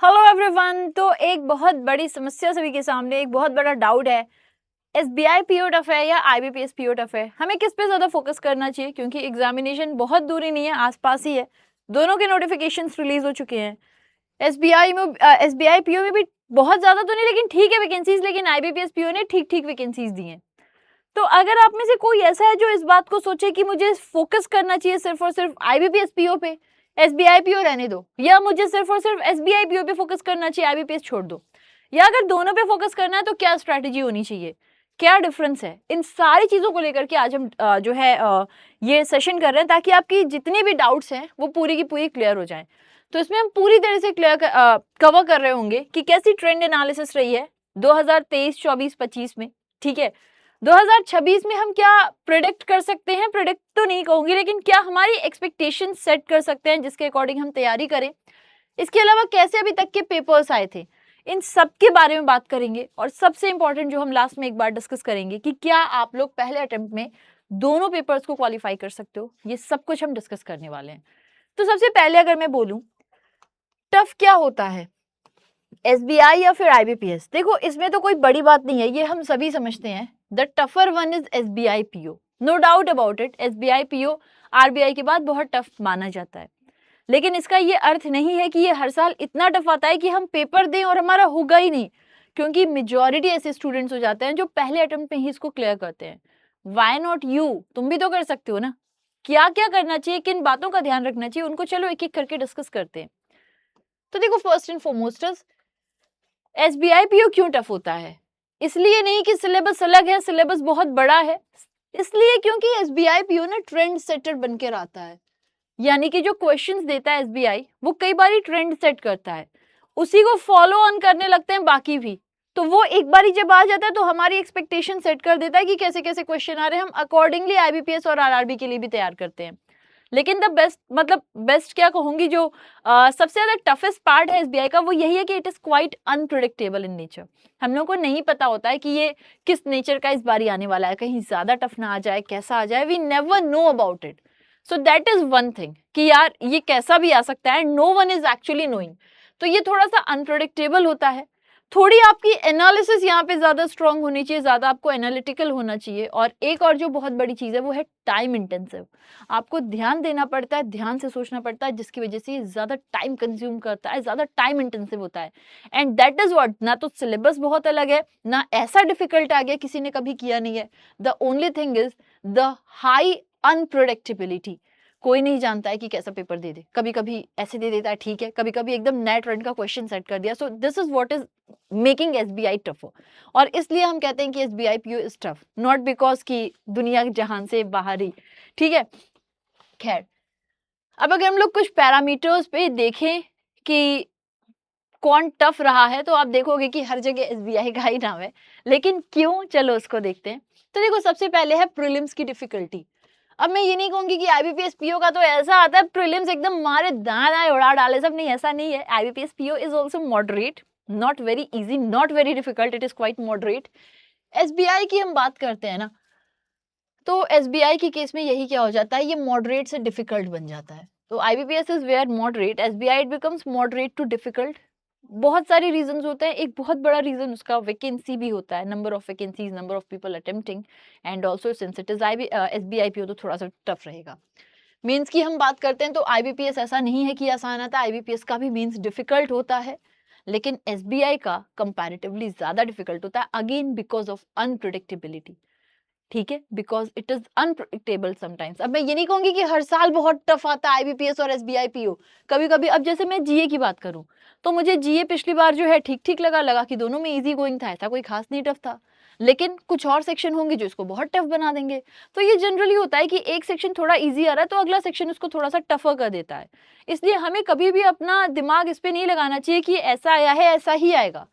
Hello everyone. तो एक बहुत बड़ी समस्या सभी के सामने, एक बहुत बड़ा डाउट है, एसबीआई पीओ टफ है या आईबीपीएस पीओ टफ है। हमें किस पे ज्यादा फोकस करना चाहिए, क्योंकि एग्जामिनेशन बहुत दूरी नहीं है, आसपास ही है। दोनों के नोटिफिकेशंस रिलीज हो चुके हैं। एसबीआई पीओ में भी बहुत ज्यादा तो नहीं, लेकिन ठीक है वैकेंसीज, लेकिन आईबीपीएस पीओ ने ठीक ठीक वैकेंसीज दी हैं। तो अगर आप में से कोई ऐसा है जो इस बात को सोचे कि मुझे फोकस करना चाहिए सिर्फ और सिर्फ आईबीपीएस पीओ पे, एसबीआई पीओ रहने दो, या मुझे सिर्फ और सिर्फ एसबीआई पीओ पे फोकस करना चाहिए, आईबीपीएस छोड़ दो, या अगर दोनों पे फोकस करना है तो क्या स्ट्रैटेजी होनी चाहिए, क्या डिफरेंस है, इन सारी चीजों को लेकर के आज हम ये सेशन कर रहे हैं, ताकि आपकी जितनी भी डाउट्स हैं वो पूरी की पूरी क्लियर हो जाएं। तो इसमें हम पूरी तरह से कवर कर रहे होंगे कि कैसी ट्रेंड एनालिसिस रही है 2023, 24, 25 में। ठीक है, 2026 में हम क्या प्रिडिक्ट कर सकते हैं, प्रिडिक्ट तो नहीं कहूंगी, लेकिन क्या हमारी एक्सपेक्टेशन सेट कर सकते हैं जिसके अकॉर्डिंग हम तैयारी करें। इसके अलावा कैसे अभी तक के पेपर्स आए थे, इन सब के बारे में बात करेंगे। और सबसे इंपॉर्टेंट जो हम लास्ट में एक बार डिस्कस करेंगे कि क्या आप लोग पहले अटेम्प्ट में दोनों पेपर्स को क्वालिफाई कर सकते हो, ये सब कुछ हम डिस्कस करने वाले हैं। तो सबसे पहले अगर मैं बोलूं टफ क्या होता है, एसबीआई या फिर आईबीपीएस, देखो इसमें तो कोई बड़ी बात नहीं है, ये हम सभी समझते हैं। The tougher one is SBI PO, no doubt about it. SBI PO RBI के बाद बहुत टफ माना जाता है, लेकिन इसका ये अर्थ नहीं है कि ये हर साल इतना टफ आता है कि हम पेपर दें और हमारा होगा ही नहीं, क्योंकि मेजॉरिटी ऐसे स्टूडेंट्स हो जाते हैं जो पहले अटेम्प्ट में ही इसको क्लियर करते हैं। वाई नॉट यू, तुम भी तो कर सकते हो ना। क्या क्या करना चाहिए, किन बातों का ध्यान रखना चाहिए, उनको चलो एक एक करके डिस्कस करते हैं। तो देखो, first and foremost SBI PO क्यों टफ होता है, इसलिए नहीं कि सिलेबस अलग है, सिलेबस बहुत बड़ा है, इसलिए क्योंकि एसबीआई पीओ ना ट्रेंड सेटर बनकर आता है। यानी कि जो क्वेश्चंस देता है एसबीआई, वो कई बार ट्रेंड सेट करता है, उसी को फॉलो ऑन करने लगते हैं बाकी भी। तो वो एक बारी जब आ जाता है तो हमारी एक्सपेक्टेशन सेट कर देता है कि कैसे कैसे क्वेश्चन आ रहे हैं, हम अकॉर्डिंगली आईबीपीएस और आरआरबी के लिए भी तैयार करते हैं। लेकिन द बेस्ट, मतलब बेस्ट क्या कहूंगी, जो सबसे ज्यादा टफेस्ट पार्ट है एसबीआई का, वो यही है कि it is quite unpredictable in nature. हम लोग को नहीं पता होता है कि ये किस नेचर का इस बारी आने वाला है, कहीं ज्यादा टफ ना आ जाए, कैसा आ जाए, we never know about it. So that is one thing कि यार ये कैसा भी आ सकता है, no one is actually knowing. तो ये थोड़ा सा अनप्रिडिक्टेबल होता है। थोड़ी आपकी एनालिसिस यहाँ पे ज्यादा स्ट्रांग होनी चाहिए, ज्यादा आपको एनालिटिकल होना चाहिए। और एक और जो बहुत बड़ी चीज है वो है टाइम इंटेंसिव। आपको ध्यान देना पड़ता है, ध्यान से सोचना पड़ता है, जिसकी वजह से ज्यादा टाइम कंज्यूम करता है, ज्यादा टाइम इंटेंसिव होता है। एंड दैट इज व्हाट, ना तो सिलेबस बहुत अलग है, ना ऐसा डिफिकल्ट आ गया किसी ने कभी किया नहीं है। The only thing is the high unpredictability. कोई नहीं जानता है कि कैसा पेपर दे दे, कभी कभी ऐसे दे देता है, ठीक है, कभी कभी एकदम नए ट्रेंड का क्वेश्चन सेट कर दिया। सो this is what is making SBI tough. और इसलिए हम कहते हैं कि SBI PO is tough, not because कि दुनिया जहान से बाहर ही। ठीक है, खैर, अब अगर हम लोग कुछ पैरामीटर्स पे देखें कि कौन टफ रहा है, तो आप देखोगे कि हर जगह एसबीआई का ही नाम है। लेकिन क्यों, चलो उसको देखते हैं। तो देखो, सबसे पहले है प्रीलिम्स की डिफिकल्टी। अब मैं ये नहीं कहूंगी कि आईबीपीएस पीओ का तो ऐसा आता है प्रीलिम्स एकदम मारे दाएं उड़ा डाले सब, नहीं, ऐसा नहीं है। IBPS PO is also moderate, not very easy, not very difficult, it is quite moderate. SBI की हम बात करते हैं ना, तो एसबीआई के केस में यही क्या हो जाता है, ये मॉडरेट से डिफिकल्ट बन जाता है। तो IBPS is where moderate, SBI it becomes moderate to difficult. बहुत सारे रीजंस होते हैं, एक बहुत बड़ा रीजन उसका वैकेंसी भी होता है, number of vacancies, number of people attempting. And also since it is SBI PO, तो थोड़ा सा टफ रहेगा। मेंस की हम बात करते हैं तो आईबीपीएस ऐसा नहीं है कि आसान आता है, आईबीपीएस का भी मेंस डिफिकल्ट होता है, लेकिन एसबीआई का कंपैरेटिवली ज्यादा डिफिकल्ट होता है, अगेन बिकॉज ऑफ अनप्रिडिक्टेबिलिटी। ठीक है, because it is unpredictable sometimes. अब मैं ये नहीं कहूंगी कि हर साल बहुत टफ आता है आईबीपीएस और एसबीआई पीओ, कभी कभी। अब जैसे मैं जीए की बात करूं, तो मुझे जीए पिछली बार जो है ठीक ठीक लगा कि दोनों में इजी गोइंग था, ऐसा कोई खास नहीं टफ था। लेकिन कुछ और सेक्शन होंगे जो इसको बहुत टफ बना देंगे। तो ये जनरली होता है कि एक सेक्शन थोड़ा इजी आ रहा है तो अगला सेक्शन उसको थोड़ा सा टफर कर देता है। इसलिए हमें कभी भी अपना दिमाग इस पे नहीं लगाना चाहिए कि ऐसा आया है ऐसा ही आएगा।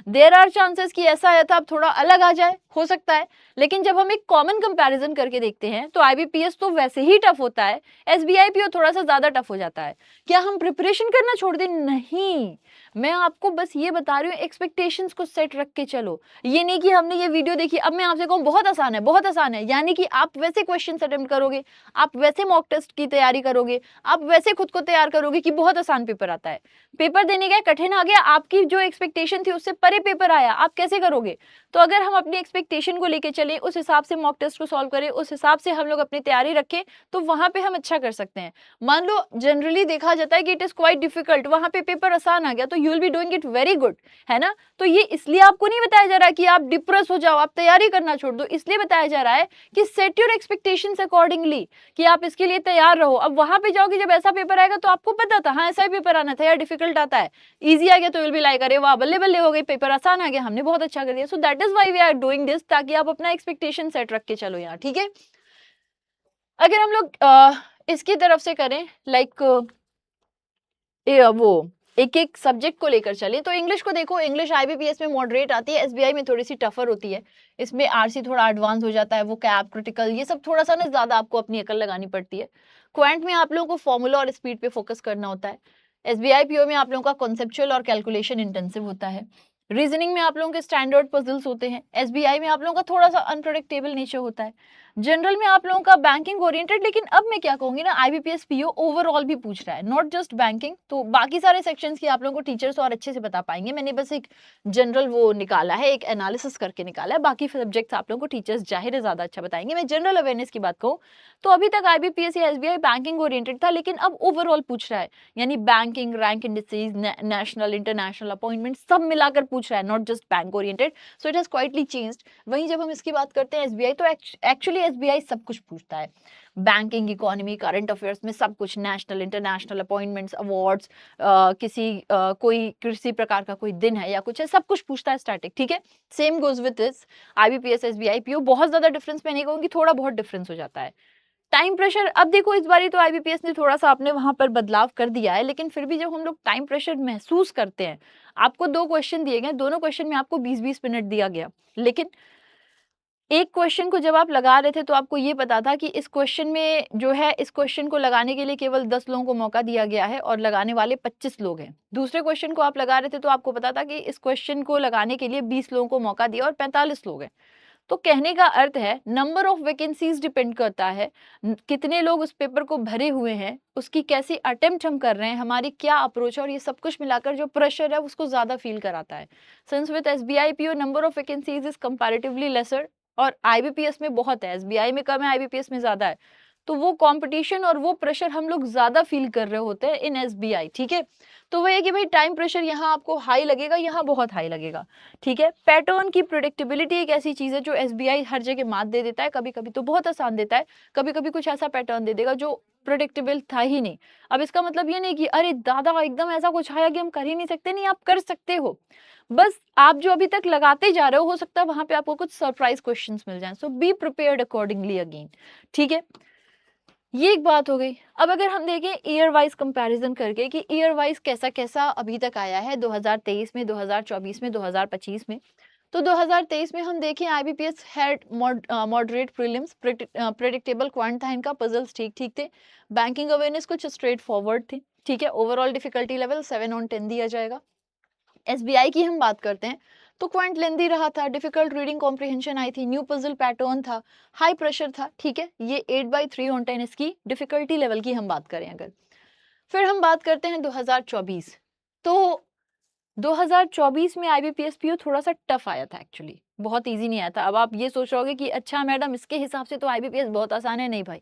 देयर आर चांसेस कि ऐसा आया था अब थोड़ा अलग आ जाए, हो सकता है, लेकिन जब हम एक कॉमन कंपैरिजन करके देखते हैं तो आईबीपीएस तो वैसे ही टफ होता है, एसबीआई पीओ थोड़ा सा ज्यादा टफ हो जाता है। क्या हम प्रिपरेशन करना छोड़ दें? नहीं, मैं आपको बस ये बता रही हूँ, एक्सपेक्टेशंस को सेट रख के चलो। ये नहीं कि हमने ये वीडियो देखी अब मैं आपसे कहूँ बहुत आसान है, बहुत आसान है, यानी कि आप वैसे क्वेश्चन अटेम्प्ट करोगे, आप वैसे मॉक टेस्ट की तैयारी करोगे, आप वैसे खुद को तैयार करोगे कि बहुत आसान पेपर आता है। पेपर देने गए कठिन आ गया, आपकी जो एक्सपेक्टेशन थी उससे परे पेपर आया, आप कैसे करोगे? तो अगर हम अपनी एक्सपेक्टेशन को लेके चले, उस हिसाब से मॉक टेस्ट को सॉल्व करें, उस हिसाब से हम लोग अपनी तैयारी रखें, तो वहां पे हम अच्छा कर सकते हैं। मान लो जनरली देखा जाता है कि इट इज क्वाइट डिफिकल्ट, वहां पे पेपर आसान आ गया तो you will be doing it very good, है ना? तो ये इसलिए आपको नहीं बताया जा रहा है कि आप डिप्रेस हो जाओ, आप तैयारी करना छोड़ दो, इसलिए बताया जा रहा है कि सेट योर एक्सपेक्टेशंस अकॉर्डिंगली, कि आप इसके लिए तैयार रहो। अब वहां पे जाओगे जब ऐसा पेपर आएगा तो आपको पता था हाँ ऐसा ही पेपर आना था यार, डिफिकल्ट आता है, इजी आ गया तो विल बी लाइक अरे वाह बल्ले बल्ले हो गई, पेपर आसान आ गया, हमने बहुत अच्छा कर दिया। So that is why we are doing this, ताकि आप अपना एक्सपेक्टेशन सेट रख के चलो यहाँ, ठीक है? अगर हम लोग इसकी तरफ से करें लाइक वो एक एक सब्जेक्ट को लेकर चले, तो इंग्लिश को देखो, इंग्लिश आईबीपीएस में मॉडरेट आती है, एसबीआई में थोड़ी सी टफर होती है, इसमें आरसी थोड़ा एडवांस हो जाता है, वो कैप क्रिटिकल ये सब थोड़ा सा ना ज्यादा आपको अपनी अकल लगानी पड़ती है। क्वांट में आप लोगों को फॉर्मूला और स्पीड पे फोकस करना होता है। एसबीआई पीओ में आप लोगों का कॉन्सेप्चुअल और कैलकुलेशन इंटेंसिव होता है। रीजनिंग में आप लोगों के स्टैंडर्ड पजल्स होते हैं। एसबीआई में आप लोगों का थोड़ा सा अनप्रेडिक्टेबल नेचर होता है। जनरल में आप लोगों का बैंकिंग ओरिएंटेड, लेकिन अब मैं क्या कहूंगी ना, आईबीपीएस पीओ ओवरऑल भी पूछ रहा है, नॉट जस्ट बैंकिंग, तो बाकी सारे सेक्शंस की आप लोगों को टीचर्स और अच्छे से बता पाएंगे। मैंने बस एक जनरल वो निकाला है, एक एनालिसिस करके निकाला है, बाकी सब्जेक्ट्स आप लोगों को टीचर्स जाहिर है ज्यादा अच्छा बताएंगे। मैं जनरल अवेयरनेस की बात कहूँ तो अभी तक आईबीपीएस या एसबीआई बैंकिंग ओरिएंटेड था, लेकिन अब ओवरऑल पूछ रहा है, यानी banking, rank indices, national international appointment सब मिलाकर पूछ रहा है, not just bank oriented. So it has quietly changed. वहीं जब हम इसकी बात करते हैं एसबीआई, तो एक्चुअली एसबीआई सब कुछ पूछता है, बैंकिंग, इकोनॉमी, करंट अफेयर्स में सब कुछ, नेशनल इंटरनेशनल अपॉइंटमेंट्स, अवार्ड्स, कोई किसी प्रकार का कोई दिन है या कुछ है, सब कुछ पूछता है स्टैटिक, ठीक है? Same goes with this IBPS SBI PO. बहुत ज्यादा डिफरेंस मैं नहीं कहूंगी, थोड़ा बहुत डिफरेंस हो जाता है। टाइम प्रेशर, अब देखो इस बारी तो आईबीपीएस ने थोड़ा सा अपने वहां पर बदलाव कर दिया है, लेकिन फिर भी जब हम लोग टाइम प्रेशर महसूस करते हैं, आपको 2 क्वेश्चन दिए गए, दोनों क्वेश्चन में आपको 20-20 मिनट दिया गया, लेकिन एक क्वेश्चन को जब आप लगा रहे थे तो आपको ये पता था कि इस क्वेश्चन में जो है, इस क्वेश्चन को लगाने के लिए केवल 10 लोगों को मौका दिया गया है और लगाने वाले 25 लोग हैं। दूसरे क्वेश्चन को आप लगा रहे थे तो आपको पता था कि इस क्वेश्चन को लगाने के लिए 20 लोगों को मौका दिया और 45 लोग हैं। तो कहने का अर्थ है नंबर ऑफ वैकेंसीज डिपेंड करता है, कितने लोग उस पेपर को भरे हुए हैं, उसकी कैसी अटेम्प्ट हम कर रहे हैं, हमारी क्या अप्रोच है, और ये सब कुछ मिलाकर जो प्रेशर है उसको ज्यादा फील कराता है। Since with SBI PO number of vacancies is comparatively lesser, और आईबीपीएस में बहुत है, एसबीआई में कम है, आईबीपीएस में ज्यादा है, तो वो कंपटीशन और वो प्रेशर हम लोग ज्यादा फील कर रहे होते हैं इन एसबीआई, ठीक है? तो वो है कि भाई टाइम प्रेशर यहाँ आपको हाई लगेगा, यहाँ बहुत हाई लगेगा, ठीक है? पैटर्न की प्रेडिक्टेबिलिटी एक ऐसी चीज है जो एसबीआई हर जगह मात दे देता है, कभी कभी तो बहुत आसान देता है, कभी कभी कुछ ऐसा पैटर्न दे देगा जो प्रेडिक्टेबल था ही नहीं। अब इसका मतलब ये नहीं कि अरे दादा एकदम ऐसा कुछ आया कि हम कर ही नहीं सकते, नहीं, आप कर सकते हो, बस आप जो अभी तक लगाते जा रहे हो सकता है वहां पे आपको कुछ सरप्राइज क्वेश्चंस मिल जाएं। सो बी प्रिपेयर्ड अकॉर्डिंगली अगेन, ठीक है? ये एक बात हो गई। अब अगर हम देखें ईयर वाइज कंपैरिजन करके कि ईयर वाइज कैसा कैसा अभी तक आया है 2023 में, 2024 में, 2025 में, तो 2023 में हम देखें IBPS had moderate prelims, predictable quant था इनका, पजल्स ठीक ठीक थे, बैंकिंग अवेयरनेस कुछ स्ट्रेट फॉरवर्ड थी, ठीक है? ओवरऑल डिफिकल्टी लेवल 7/10 दिया जाएगा। एसबीआई की हम बात करते हैं तो क्वांट लेंदी रहा था, डिफिकल्ट रीडिंग कॉम्प्रिहेंशन आई थी, न्यू पजल पैटर्न था, हाई प्रेशर था, ठीक है? ये 8/3/10 इसकी डिफिकल्टी लेवल की हम बात करें अगर। फिर हम बात करते हैं 2024, तो 2024 में आईबीपीएस पीओ थोड़ा सा टफ आया था, एक्चुअली बहुत इजी नहीं आया था। अब आप ये सोच रहे होगे कि अच्छा मैडम इसके हिसाब से तो आईबीपीएस बहुत आसान है, नहीं भाई,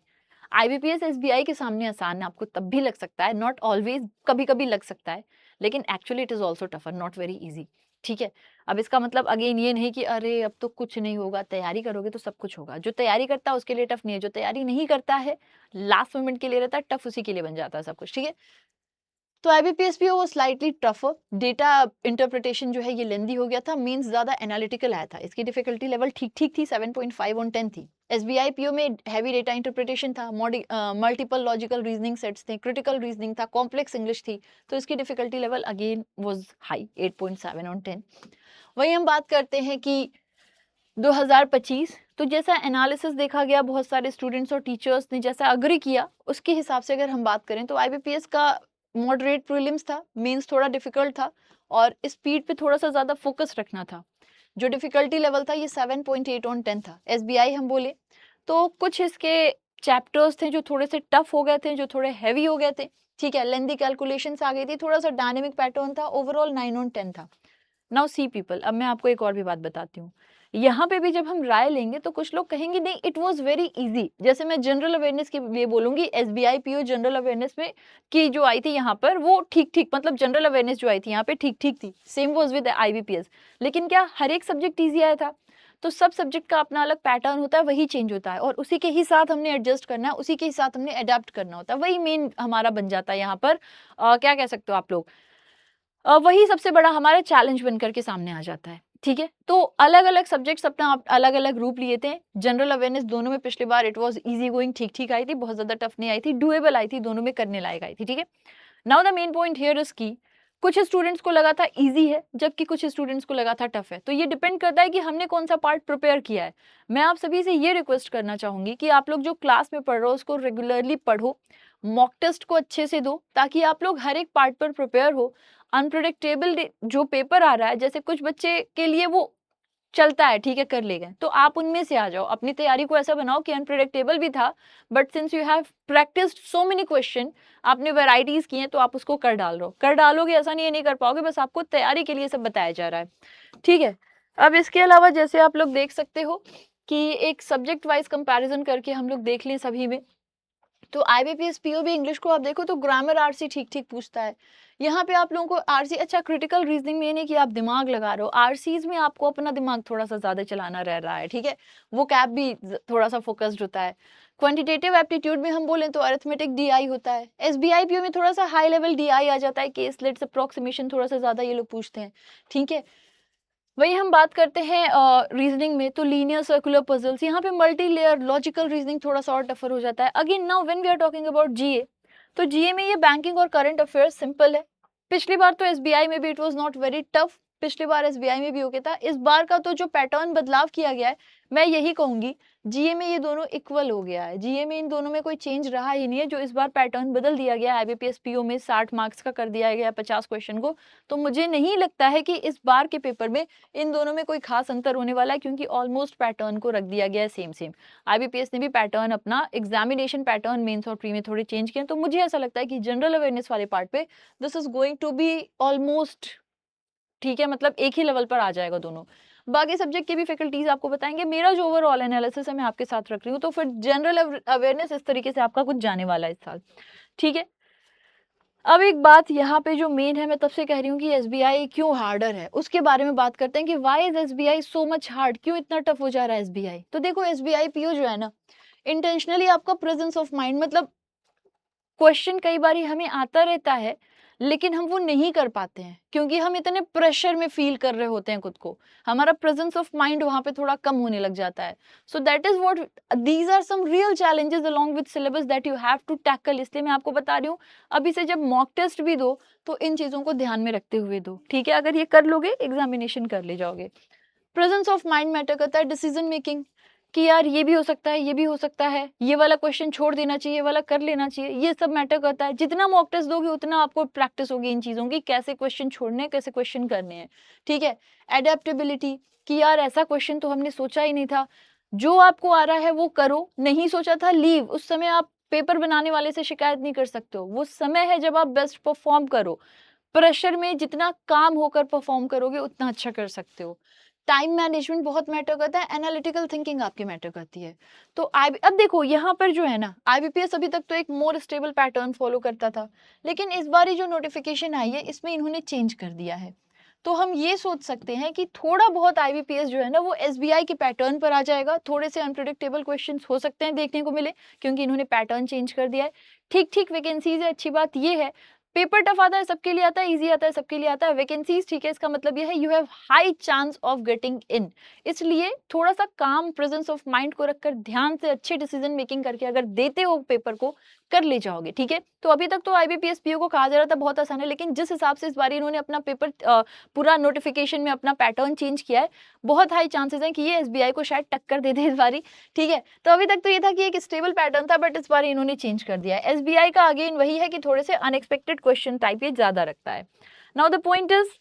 आईबीपीएस एसबीआई के सामने आसान है, आपको तब भी लग सकता है, नॉट ऑलवेज, कभी कभी लग सकता है, लेकिन actually it is also tougher, not very easy, ठीक है? अब इसका मतलब अगेन ये नहीं कि अरे अब तो कुछ नहीं होगा, तैयारी करोगे तो सब कुछ होगा। जो तैयारी करता है उसके लिए टफ नहीं है, जो तैयारी नहीं करता है लास्ट मोमेंट के लिए रहता है टफ, उसी के लिए बन जाता है सब कुछ, ठीक है? तो आईबीपीएस भी वो स्लाइटली टफर, डेटा इंटरप्रिटेशन जो है ये लेंदी हो गया था, मींस ज्यादा एनालिटिकल आया था, इसकी डिफिकल्टी लेवल ठीक ठीक थी, 7.5/10 थी। एसबीआई पीओ में हैवी डेटा इंटरप्रिटेशन था, मल्टीपल लॉजिकल रीजनिंग सेट्स थे, क्रिटिकल रीजनिंग था, कॉम्प्लेक्स इंग्लिश थी, तो इसकी difficulty level again was high, 8.7/10। वही हम बात करते हैं कि 2025 तो जैसा एनालिसिस देखा गया, बहुत सारे स्टूडेंट्स और टीचर्स ने जैसा अग्री किया, उसके हिसाब से अगर हम बात करें तो आईबीपीएस का मॉडरेट प्रीलिम्स था, मेंस थोड़ा डिफिकल्ट था और स्पीड पे थोड़ा सा ज़्यादा फोकस रखना था। जो डिफिकल्टी लेवल था ये 7.8 ऑन 10 था। एसबीआई हम बोले तो कुछ इसके चैप्टर्स थे जो थोड़े से टफ हो गए थे, जो थोड़े हैवी हो गए थे, ठीक है, लेंदी कैलकुलेशंस आ गई थी, थोड़ा सा डायनेमिक पैटर्न था, ओवरऑल 9 ऑन 10 था। नाउ सी पीपल, अब मैं आपको एक और भी बात बताती हूँ। यहाँ पे भी जब हम राय लेंगे तो कुछ लोग कहेंगे नहीं इट वाज वेरी इजी, जैसे मैं जनरल अवेयरनेस की ये बोलूंगी, एसबीआई पीओ जनरल अवेयरनेस में की जो आई थी यहाँ पर वो ठीक ठीक, मतलब जनरल अवेयरनेस जो आई थी यहाँ पे ठीक ठीक थी, सेम वाज विद आईबीपीएस। लेकिन क्या हर एक सब्जेक्ट ईजी आया था? तो सब सब्जेक्ट का अपना अलग पैटर्न होता है, वही चेंज होता है और उसी के ही साथ हमने एडजस्ट करना है, उसी के ही साथ हमने अडेप्ट करना होता है, वही मेन हमारा बन जाता है यहाँ पर। क्या कह सकते हो आप लोग, वही सबसे बड़ा हमारा चैलेंज बनकर के सामने आ जाता है। ठीक है, तो अलग अलग सब्जेक्ट्स अपना अलग अलग रूप लिए थे। जनरल अवेयरनेस दोनों में पिछली बार इट वाज इजी गोइंग, ठीक ठीक आई थी, बहुत ज्यादा टफ नहीं आई थी, डुएबल आई थी, दोनों में करने लायक आई थी। ठीक है, now the main point here is की कुछ स्टूडेंट्स को लगा था इजी है जबकि कुछ स्टूडेंट्स को लगा था टफ है। तो ये डिपेंड करता है कि हमने कौन सा पार्ट प्रिपेयर किया है। मैं आप सभी से ये रिक्वेस्ट करना चाहूंगी कि आप लोग जो क्लास में पढ़ रहे हो उसको रेगुलरली पढ़ो, मॉक टेस्ट को अच्छे से दो ताकि आप लोग हर एक पार्ट पर प्रिपेयर हो। अनप्रिडिक्टेबल जो पेपर आ रहा है, जैसे कुछ बच्चे के लिए वो चलता है, ठीक है, कर ले गए, तो आप उनमें से आ जाओ, अपनी तैयारी को ऐसा बनाओ कि अनप्रिडिक्टेबल भी था but since you have practised so many question, आपने वैरायटीज की हैं तो आप उसको कर डाल रहे हो, कर डालोगे, ऐसा नहीं है नहीं कर पाओगे, बस आपको तैयारी के लिए सब बताया जा रहा है। ठीक है, अब इसके अलावा जैसे आप लोग देख सकते हो कि एक सब्जेक्ट वाइज कंपैरिजन करके हम लोग देख लें सभी में, तो आईबीपीएस पीओ भी इंग्लिश को आप देखो तो ग्रामर आरसी ठीक ठीक पूछता है। यहाँ पे आप लोगों को आरसी, अच्छा क्रिटिकल रीजनिंग में नहीं कि आप दिमाग लगा रहे हो, आरसीज में आपको अपना दिमाग थोड़ा सा ज्यादा चलाना रह रहा है। ठीक है, वो कैप भी थोड़ा सा फोकस्ड होता है। क्वांटिटेटिव एप्टीट्यूड में हम बोलें तो अरिथमेटिक डीआई होता है। एसबीआई पीओ में थोड़ा सा हाई लेवल डीआई आ जाता है, केस लेट्स अप्रोक्सीमेशन थोड़ा सा ज्यादा ये लोग पूछते हैं। ठीक है, वही हम बात करते हैं रीजनिंग में तो लीनियर सर्कुलर पजल्स, यहाँ पे मल्टी लेयर लॉजिकल रीजनिंग थोड़ा सा और टफर हो जाता है। Again now when we are talking about GA, तो जीए में ये बैंकिंग और करंट अफेयर्स सिंपल है। पिछली बार तो एसबीआई में भी it was not very tough, पिछली बार एसबीआई में भी हो गया था। इस बार का तो जो पैटर्न बदलाव किया गया है, मैं यही कहूंगी जीए में ये दोनों इक्वल हो गया है, जीए में इन दोनों में कोई चेंज रहा ही नहीं है। जो इस बार पैटर्न बदल दिया गया है आईबीपीएस पीओ में 60 मार्क्स का कर दिया गया 50 क्वेश्चन को, तो मुझे नहीं लगता है कि इस बार के पेपर में इन दोनों में कोई खास अंतर होने वाला है क्योंकि ऑलमोस्ट पैटर्न को रख दिया गया है सेम सेम। आईबीपीएस ने भी पैटर्न अपना एग्जामिनेशन पैटर्न मेंस और प्री में थोड़े चेंज किए, तो मुझे ऐसा लगता है कि जनरल अवेयरनेस वाले पार्ट पे this is going to be almost ठीक है, मतलब एक ही लेवल पर आ जाएगा दोनों। बाकी सब्जेक्ट के भी फैकल्टीज आपको बताएंगे। मेरा जो ओवरऑल एनालिसिस है मैं आपके साथ रख रही हूँ, तो फिर जनरल अवेयरनेस इस तरीके से आपका कुछ जाने वाला है इस साल। ठीक है, अब एक बात यहाँ पे जो मेन है, मैं तब से कह रही हूँ कि एसबीआई क्यों हार्डर है उसके बारे में बात करते हैं कि why is SBI so much hard, क्यों इतना टफ हो जा रहा है एसबीआई। तो देखो एसबीआई पीओ जो है ना, इंटेंशनली आपका प्रेजेंस ऑफ माइंड, मतलब क्वेश्चन कई बार हमें आता रहता है लेकिन हम वो नहीं कर पाते हैं क्योंकि हम इतने प्रेशर में फील कर रहे होते हैं खुद को, हमारा प्रेजेंस ऑफ माइंड वहां पे थोड़ा कम होने लग जाता है। So that is what these are some real challenges along with syllabus that you have to tackle. इसलिए मैं आपको बता रही हूँ अभी से जब मॉक टेस्ट भी दो तो इन चीजों को ध्यान में रखते हुए दो। ठीक है, अगर ये कर लोगे एग्जामिनेशन कर ले जाओगे। प्रेजेंस ऑफ माइंड मैटर करता है, डिसीजन मेकिंग कि यार ये भी हो सकता है, ये भी हो सकता है, ये वाला क्वेश्चन छोड़ देना चाहिए, ये वाला कर लेना चाहिए, ये सब मैटर करता है। जितना मॉक टेस्ट दोगे उतना आपको प्रैक्टिस होगी इन चीजों की, कैसे क्वेश्चन छोड़ने हैं, कैसे क्वेश्चन करने हैं। ठीक है, एडेप्टेबिलिटी कि यार ऐसा क्वेश्चन तो हमने सोचा ही नहीं था, जो आपको आ रहा है वो करो, नहीं सोचा था लीव। उस समय आप पेपर बनाने वाले से शिकायत नहीं कर सकते हो, वो समय है जब आप बेस्ट परफॉर्म करो। प्रेशर में जितना काम होकर परफॉर्म करोगे उतना अच्छा कर सकते हो। टाइम मैनेजमेंट बहुत मैटर करता है, एनालिटिकल थिंकिंग आपकी मैटर करती है। तो अब देखो यहाँ पर जो है ना, आईबीपीएस अभी तक तो एक मोर स्टेबल पैटर्न फॉलो करता था, लेकिन इस बार जो नोटिफिकेशन आई है इसमें इन्होंने चेंज कर दिया है। तो हम ये सोच सकते हैं कि थोड़ा बहुत आईबीपीएस जो है ना वो एसबीआई के पैटर्न पर आ जाएगा, थोड़े से अनप्रिडिक्टेबल क्वेश्चंस हो सकते हैं देखने को मिले क्योंकि इन्होंने पैटर्न चेंज कर दिया है। ठीक ठीक वैकेंसीज है, अच्छी बात ये है, पेपर टफ आता है सबके लिए, आता है इजी आता है सबके लिए, आता है वैकेंसीज, ठीक है, इसका मतलब यह है you have high chance of getting in. इसलिए थोड़ा सा काम प्रेजेंस ऑफ माइंड को रखकर ध्यान से अच्छे डिसीजन मेकिंग करके अगर देते हो पेपर को, कर ले जाओगे, ठीक है। तो अभी तक तो आईबीपीएस पीओ को कहा जा रहा था बहुत आसान है, लेकिन जिस हिसाब से इस बार इन्होंने अपना पेपर पूरा नोटिफिकेशन में अपना पैटर्न चेंज किया है, बहुत हाई चांसेस हैं कि ये एसबीआई को शायद टक्कर दे दे इस बारी, ठीक है। तो अभी तक तो ये था कि एक स्टेबल पैटर्न था, बट इस बार इन्होंने चेंज कर दिया है। एसबीआई का अगेन वही है कि थोड़े से अनएक्सपेक्टेड क्वेश्चन टाइप ये ज्यादा रखता है। नाउ द पॉइंट इज,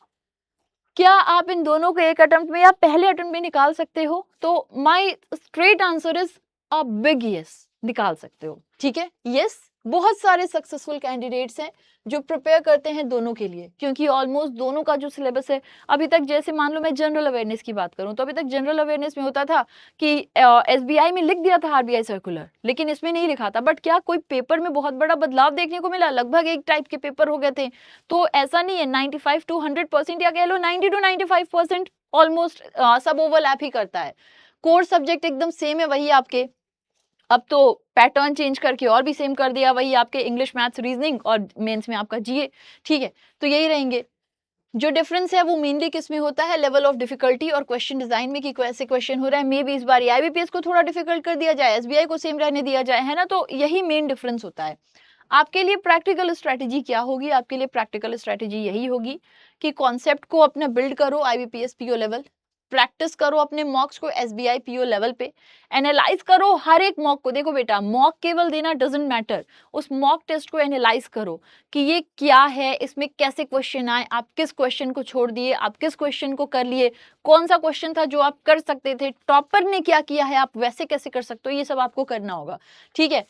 क्या आप इन दोनों को एक अटेम्प्ट में या पहले अटेम्प्ट में निकाल सकते हो? तो my straight answer is a big yes, निकाल सकते हो, ठीक है। यस, बहुत सारे सक्सेसफुल कैंडिडेट्स हैं जो प्रिपेयर करते हैं दोनों के लिए, क्योंकि ऑलमोस्ट दोनों का जो सिलेबस है अभी तक, जैसे मान लो मैं जनरल अवेयरनेस की बात करूं, तो अभी तक जनरल अवेयरनेस में होता था कि एसबीआई में लिख दिया था आरबीआई सर्कुलर, लेकिन इसमें नहीं लिखा था। बट क्या कोई पेपर में बहुत बड़ा बदलाव देखने को मिला? लगभग एक टाइप के पेपर हो गए थे। तो ऐसा नहीं है, 95 to 100% या कह लो 90 to 95% ऑलमोस्ट सब ओवरलैप ही करता है। कोर सब्जेक्ट एकदम सेम है वही आपके, अब तो पैटर्न चेंज करके और भी सेम कर दिया, वही आपके इंग्लिश, मैथ्स, रीजनिंग और मेंस में आपका जीए, ठीक है। तो यही रहेंगे। जो डिफरेंस है वो मेनली किस में होता है? लेवल ऑफ डिफिकल्टी और क्वेश्चन डिजाइन में, कि कैसे क्वेश्चन हो रहा है। मे बी इस बार आईबीपीएस को थोड़ा डिफिकल्ट कर दिया जाए, एसबीआई को सेम रहने दिया जाए, है ना। तो यही मेन डिफरेंस होता है। आपके लिए प्रैक्टिकल स्ट्रेटेजी क्या होगी? आपके लिए प्रैक्टिकल स्ट्रेटेजी यही होगी कि कॉन्सेप्ट को अपना बिल्ड करो आईबीपीएस पीओ लेवल, प्रैक्टिस करो अपने मॉक्स को एसबीआई पीओ लेवल पे, एनालाइज करो हर एक मॉक को। देखो बेटा, मॉक केवल देना डजंट मैटर, उस मॉक टेस्ट को एनालाइज करो कि ये क्या है, इसमें कैसे क्वेश्चन आए, आप किस क्वेश्चन को छोड़ दिए, आप किस क्वेश्चन को कर लिए, कौन सा क्वेश्चन था जो आप कर सकते थे, टॉपर ने क्या किया है आप वैसे कैसे कर सकते हो, ये सब आपको करना होगा, ठीक है।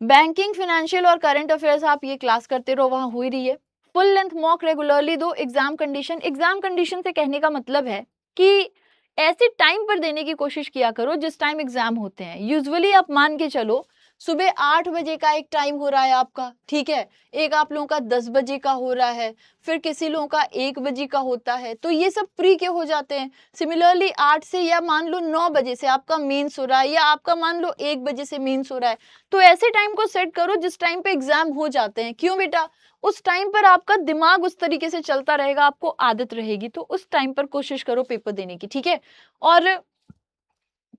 बैंकिंग, फाइनेंशियल और करंट अफेयर्स आप ये क्लास करते रहो, वहां हो ही रही है। फुल लेंथ मॉक रेगुलरली दो। एग्जाम कंडीशन से कहने का मतलब है कि ऐसे टाइम पर देने की कोशिश किया करो जिस टाइम एग्जाम होते हैं। यूजुअली आप मान के चलो सुबह 8 बजे का एक टाइम हो रहा है आपका, ठीक है, एक आप लोगों का 10 बजे का हो रहा है, फिर किसी लोगों का 1 बजे का होता है, तो ये सब प्री के हो जाते हैं। सिमिलरली 8 से या मान लो 9 बजे से आपका मेंस हो रहा है, या आपका मान लो 1 बजे से मेंस हो रहा है, तो ऐसे टाइम को सेट करो जिस टाइम पे एग्जाम हो जाते हैं। क्यों बेटा? उस टाइम पर आपका दिमाग उस तरीके से चलता रहेगा, आपको आदत रहेगी, तो उस टाइम पर कोशिश करो पेपर देने की, ठीक है। और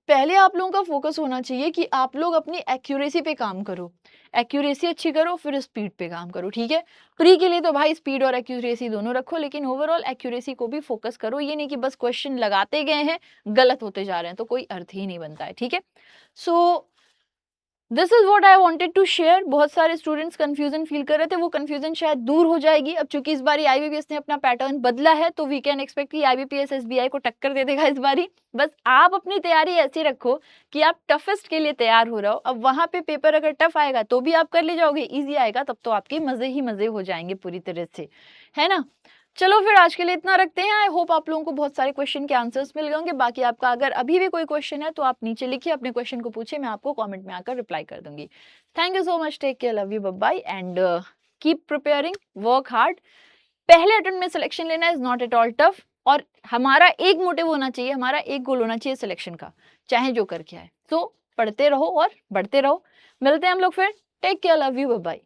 पहले आप लोगों का फोकस होना चाहिए कि आप लोग अपनी एक्यूरेसी पे काम करो, एक्यूरेसी अच्छी करो, फिर स्पीड पे काम करो, ठीक है। प्री के लिए तो भाई स्पीड और एक्यूरेसी दोनों रखो, लेकिन ओवरऑल एक्यूरेसी को भी फोकस करो। ये नहीं कि बस क्वेश्चन लगाते गए हैं, गलत होते जा रहे हैं, तो कोई अर्थ ही नहीं बनता है, ठीक है। So this is what I wanted to share. बहुत सारे स्टूडेंट्स कंफ्यूजन फील कर रहे थे, वो कंफ्यूजन शायद दूर हो जाएगी अब, चूंकि इस बारी आईबीपीएस ने अपना पैटर्न बदला है, तो वी कैन एक्सपेक्ट कि आईबीपीएस एसबीआई को टक्कर दे देगा इस बारी। बस आप अपनी तैयारी ऐसी रखो कि आप टफेस्ट के लिए तैयार हो रहे हो। अब वहां पे पेपर अगर टफ आएगा तो भी आप कर ले जाओगे, इजी आएगा तब तो आपके मजे ही मजे हो जाएंगे पूरी तरह से, है ना। चलो फिर आज के लिए इतना रखते हैं। आई होप आप लोगों को बहुत सारे क्वेश्चन के आंसर्स मिल गए होंगे। बाकी आपका अगर अभी भी कोई क्वेश्चन है तो आप नीचे लिखिए, अपने क्वेश्चन को पूछिए, मैं आपको कमेंट में आकर रिप्लाई कर दूंगी। Thank you so much, take care, love you, bye bye and keep preparing, work hard. पहले अटेम्प्ट में सिलेक्शन लेना is not at all tough, और हमारा एक मोटिव होना चाहिए, हमारा एक गोल होना चाहिए सिलेक्शन का, चाहे जो करके आए। तो पढ़ते रहो और बढ़ते रहो। मिलते हैं हम लोग फिर। Take care, love you, bye bye.